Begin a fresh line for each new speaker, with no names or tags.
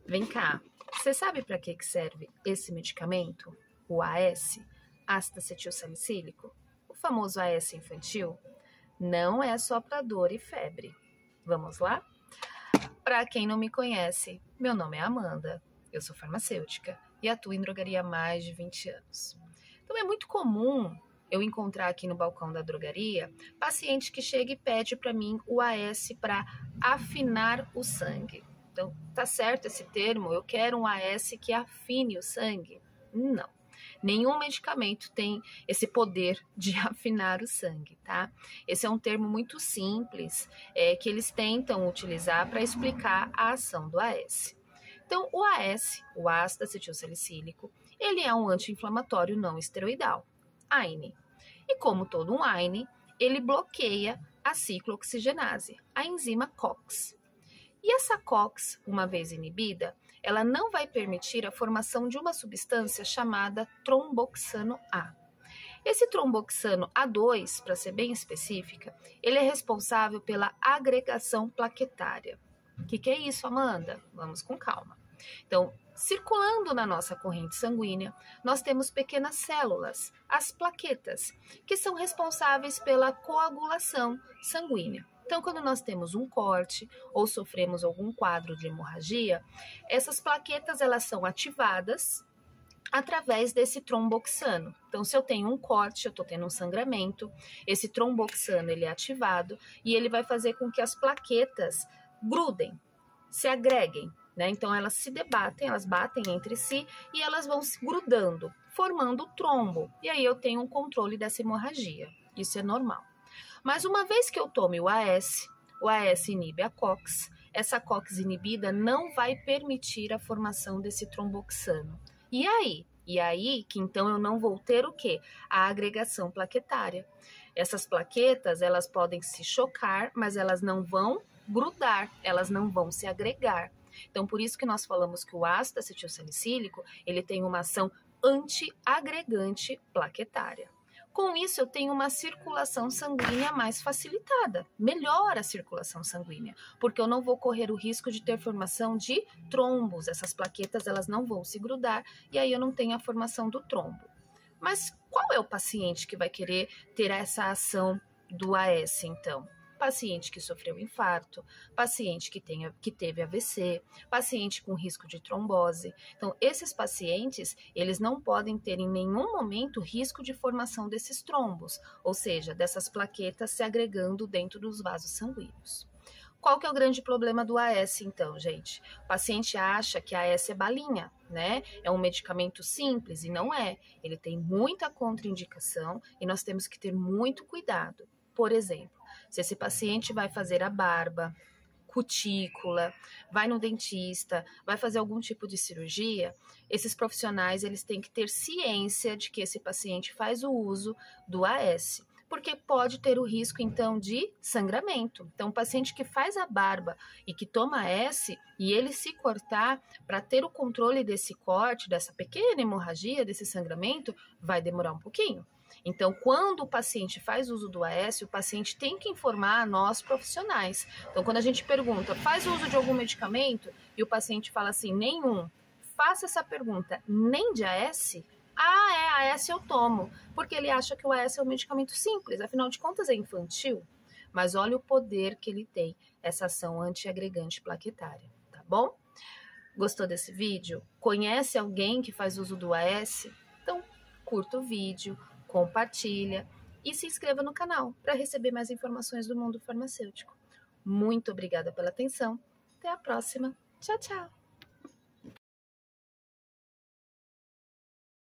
Vem cá, você sabe para que serve esse medicamento? O AS, ácido acetil salicílico? O famoso AS infantil? Não é só para dor e febre. Vamos lá? Para quem não me conhece, meu nome é Amanda, eu sou farmacêutica e atuo em drogaria há mais de 20 anos. Então é muito comum eu encontrar aqui no balcão da drogaria paciente que chega e pede para mim o AS para afinar o sangue. Então, tá certo esse termo? Eu quero um AS que afine o sangue? Não. Nenhum medicamento tem esse poder de afinar o sangue, tá? Esse é um termo muito simples que eles tentam utilizar para explicar a ação do AS. Então, o AS, o ácido acetil salicílico, ele é um anti-inflamatório não esteroidal, AINE. E como todo um AINE, ele bloqueia a ciclooxigenase, a enzima COX. E essa COX, uma vez inibida, ela não vai permitir a formação de uma substância chamada tromboxano A. Esse tromboxano A2, para ser bem específica, ele é responsável pela agregação plaquetária. O que é isso, Amanda? Vamos com calma. Então, circulando na nossa corrente sanguínea, nós temos pequenas células, as plaquetas, que são responsáveis pela coagulação sanguínea. Então, quando nós temos um corte ou sofremos algum quadro de hemorragia, essas plaquetas elas são ativadas através desse tromboxano. Então, se eu tenho um corte, eu estou tendo um sangramento, esse tromboxano ele é ativado e ele vai fazer com que as plaquetas grudem, se agreguem, né? Então, elas se debatem, elas batem entre si e elas vão se grudando, formando trombo. E aí eu tenho um controle dessa hemorragia. Isso é normal. Mas uma vez que eu tome o AS inibe a COX, essa COX inibida não vai permitir a formação desse tromboxano. E aí que então eu não vou ter o quê? A agregação plaquetária. Essas plaquetas, elas podem se chocar, mas elas não vão grudar, elas não vão se agregar. Então, por isso que nós falamos que o ácido acetil salicílico, ele tem uma ação antiagregante plaquetária. Com isso, eu tenho uma circulação sanguínea mais facilitada, melhora a circulação sanguínea, porque eu não vou correr o risco de ter formação de trombos, essas plaquetas elas não vão se grudar e aí eu não tenho a formação do trombo. Mas qual é o paciente que vai querer ter essa ação do AS, então? Paciente que sofreu infarto, paciente que teve AVC, paciente com risco de trombose. Então, esses pacientes, eles não podem ter em nenhum momento risco de formação desses trombos, ou seja, dessas plaquetas se agregando dentro dos vasos sanguíneos. Qual que é o grande problema do AS, então, gente? O paciente acha que a AS é balinha, né? É um medicamento simples e não é. Ele tem muita contraindicação e nós temos que ter muito cuidado. Por exemplo, se esse paciente vai fazer a barba, cutícula, vai no dentista, vai fazer algum tipo de cirurgia, esses profissionais eles têm que ter ciência de que esse paciente faz o uso do AS, porque pode ter o risco, então, de sangramento. Então, o paciente que faz a barba e que toma AS e ele se cortar, para ter o controle desse corte, dessa pequena hemorragia, desse sangramento, vai demorar um pouquinho. Então, quando o paciente faz uso do AS, o paciente tem que informar a nós profissionais. Então, quando a gente pergunta, faz uso de algum medicamento? E o paciente fala assim, nenhum. Faça essa pergunta, nem de AS? AS eu tomo, porque ele acha que o AS é um medicamento simples, afinal de contas é infantil. Mas olha o poder que ele tem, essa ação antiagregante plaquetária, tá bom? Gostou desse vídeo? Conhece alguém que faz uso do AS? Então, curta o vídeo, compartilha e se inscreva no canal para receber mais informações do mundo farmacêutico. Muito obrigada pela atenção. Até a próxima. Tchau, tchau.